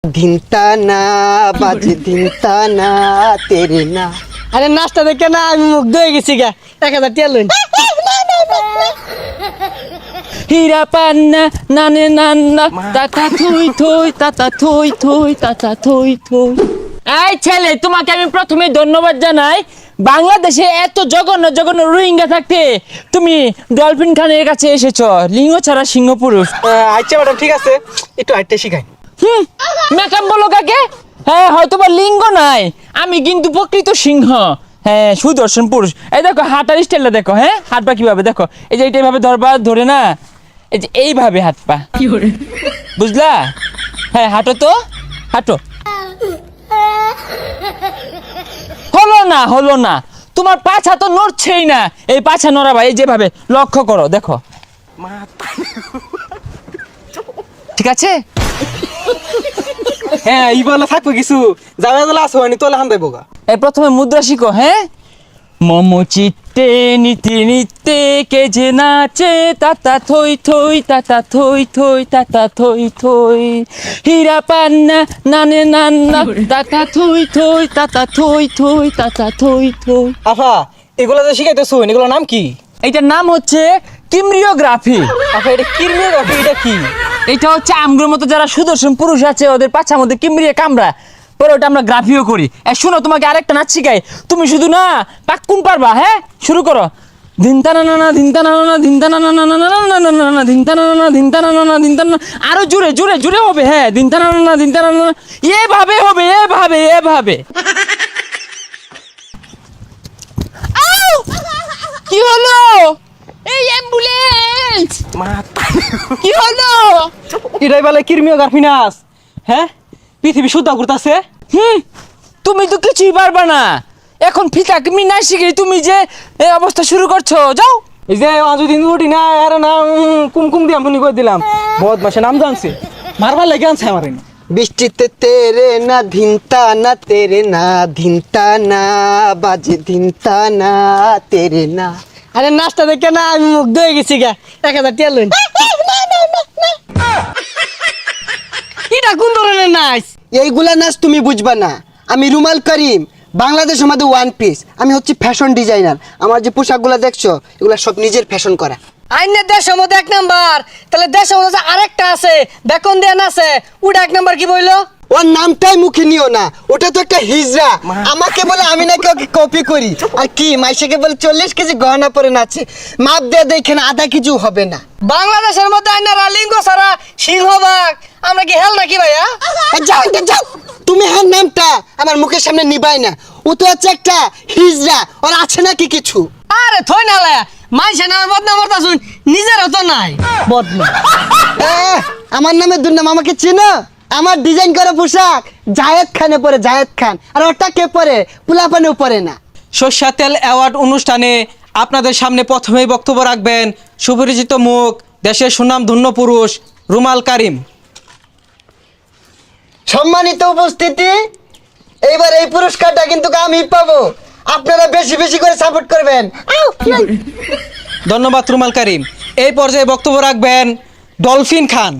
ধিনতা না বাজে ধিনতা না তেরে না। আরে নাচটা দেখে না আমি মুগ্ধ হয়ে গেছি গা। 1000 টিয়া লইন। হীরা পান্না নানে নান্না তাতা থই থই তাতা থই থই তাতা থই থই। এই ছেলে, তোমাকে আমি প্রথমে ধন্যবাদ জানাই। বাংলাদেশে এত জঘন্য জঘন্য রোহিঙ্গা থাকতে তুমি ডলফিন খানের কাছে এসেছো। লিঙ্গ ছাড়া সিংহ পুরুষ। আচ্ছা ম্যাডাম ঠিক আছে, একটু হাঁটতে শিখাই। মেকআপ বলো কাকে? হ্যাঁ, হয়তো বা লিঙ্গ নাই, আমি কিন্তু প্রকৃত সিংহ। হ্যাঁ, সুদর্শন পুরুষ। এই দেখো হাঁটার স্টাইলটা দেখো। হ্যাঁ, হাঁটবা কিভাবে দেখো। এই যে এইভাবে ধরবা, ধরে না এই যে এইভাবে হাঁটবা, বুঝলা? হ্যাঁ, হাঁটো তো, হাঁটো। হলো না তোমার পাছা তো নড়ছেই না। এই পাছা নড়াবা, এই যেভাবে লক্ষ্য করো, দেখো। ঠিক আছে? হ্যাঁ এই বলে থাকবো কিছু যাবে বলে আসো আনি তোলে হান দেবো গা। এই প্রথমে মুদ্রা শিখো। হ্যাঁ, মম চিত্তে নীতি নিত্যে কে যে নাচে তাতা থই থই তাতা থই থই তাতা থই থই। হীরা পান্না নানে নান্না তাতা থই থই তাতা থই থই তাতা থই থই। আফা এগুলো যে শিখাইতেছো এগুলোর নাম কি? এইটার নাম হচ্ছে কিমরিওগ্রাফি। আফা এটা কিরমিওগ্রাফি এটা কি? এটা হচ্ছে আমগুলোর মতো যারা সুদর্শন পুরুষ আছে ওদের পাছার মধ্যে কিমরিয়ে কামড়া পরে ওটা আমরা গ্রাফিও করি। শোনো, তোমাকে আরেকটা নাচ শিখাই, তুমি শুধু না পাক্কুন পারবা। হ্যাঁ, শুরু করো। ধিনতানা না ধিনতানা না ধিনতানা না না না না না না ধিনতানা না ধিনতানা না ধিনতানা। আরো জোরে জোরে জোরে হবে। হ্যাঁ, ধিনতানা না ধিনতানা না, এভাবে হবে, এভাবে এভাবে। কি হলো? এই অ্যাম্বুলেন্স কি হলো? এটাই বলে কিরমিওগ্রাফি নাচ। হ্যাঁ, পৃথিবী শুদ্ধ করতেছে। তুমি তো কিছুই পারবা না। এখন ফিতা তুমি না শিখে তুমি যে এই অবস্থা শুরু করছো, যাও। এই যে অযদিন উঠি না আর না কুমকুম দিয়ে আমি করে দিলাম। বহুত মাসে নাম জানছে, মারবার লেগে আনছে আমার। বৃষ্টিতে তেরে না ধিনতা না তেরে না ধিনতা না বাজে ধিনতা না তেরে না। আরে নাচটা দেখে না আমি মুগ্ধ হয়ে গেছি গা। 1000 টিয়া লইন। এটা কোন ধরনের নাচ? এইগুলা নাচ তুমি বুঝবা না। আমি রুমাল করিম, বাংলাদেশ আমাদের ওয়ান পিস। আমি হচ্ছে ফ্যাশন ডিজাইনার। আমার যে পোশাকগুলো দেখছো এগুলা সব নিজের ফ্যাশন করা। আইনের দেশের মধ্যে 1 নাম্বার, তাহলে দেশের মধ্যে আরেকটা আছে বেকন দেন আছে, ওটা 1 নাম্বার কি বইলো? ওর নামটাই মুখে নিও না, ওটা তো একটা হিজড়া। আমাকে বলে আমি নাকি ওকে কপি করি। আর কি মাইশাকে বলে 40 কেজি গহনা পরে নাচে। মাপ দিয়ে দেখেন আধা কিছু হবে না। বাংলাদেশের মধ্যে আইনারা লিঙ্গ ছাড়া সিংহবাগ, আমরা কি হেল নাকি ভাইয়া? যাও যাও, তুমি হ্যাঁ নামটা আমার মুখের সামনে নিবাই না। ও তো হচ্ছে একটা হিজড়া, ওর আছে নাকি কিছু? আরে থই না লায়া, মাইসে নামে বদনাম করতাছুন, নিজেরও তো নাই বদনাম। আমার নামে দুর্নাম, আমাকে চেনো? আমার ডিজাইন করা পোশাক জায়েদ খানে পরে, জায়েদ খান। আর ওটা কে পরে? পুলাপানেও পরে না। সর্ষা তেল অ্যাওয়ার্ড অনুষ্ঠানে আপনাদের সামনে প্রথমেই বক্তব্য রাখবেন সুপরিচিত মুখ, দেশের সুনামধন্য পুরুষ রুমাল কারিম। সম্মানিত উপস্থিতি, এইবার এই পুরস্কারটা কিন্তু আমি পাবো। আপনারা বেশি বেশি করে সাপোর্ট করবেন। ধন্যবাদ রুমাল কারিম। এই পর্যায়ে বক্তব্য রাখবেন ডলফিন খান।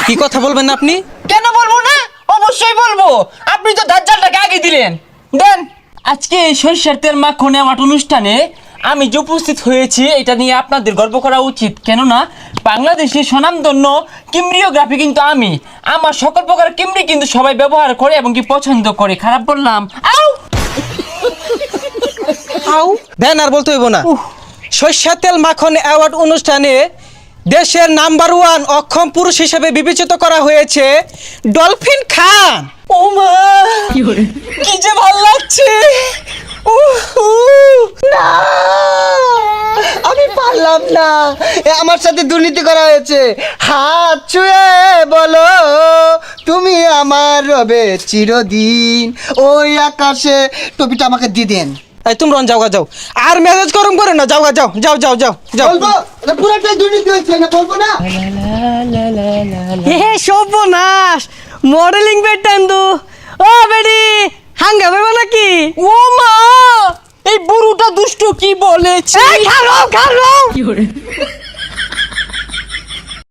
কি কথা বলবেন আপনি? কেন বলবো না? অবশ্যই বলবো। আপনি তো দাজ্জালটাকে আগে দিলেন। দেন। আজকে এই সরিষার তেল মাখনে আমার অনুষ্ঠানে আমি যে উপস্থিত হয়েছি এটা নিয়ে আপনাদের গর্ব করা উচিত। কেননা বাংলাদেশের স্বনামধন্য কিমরিওগ্রাফি কিন্তু আমি। আমার সকল প্রকার কিমরি কিন্তু সবাই ব্যবহার করে এবং কি পছন্দ করে। খারাপ বললাম? আউ দেন, আর বলতে হইব না। সর্ষা তেল মাখন অ্যাওয়ার্ড অনুষ্ঠানে দেশের নাম্বার 1 অক্ষম পুরুষ হিসেবে বিবেচিত করা হয়েছে ডলফিন খান। ও মা, কি যে ভালো লাগছে। না, আমি পারলাম না। আমার সাথে দুর্নীতি করা হয়েছে। হাত ছুঁয়ে বলো তুমি আমার রবে চিরদিন ওই আকাশে। টপিটা আমাকে দিয়ে দেন। এই তোমরা যাও যাও, আর মেজাজ গরম করে না। যাও যাও যাও যাও যাও যাও। বলবো এটা পুরোটাই দুর্নীতি হয়েছে না, বলবো না? হে সর্বনাশ, মডেলিং বেটান তো। ও বেডি হাঙ্গা বেবা নাকি? ও মা, এই বুড়োটা দুষ্ট কি বলেছে। খারাপ খারাপ।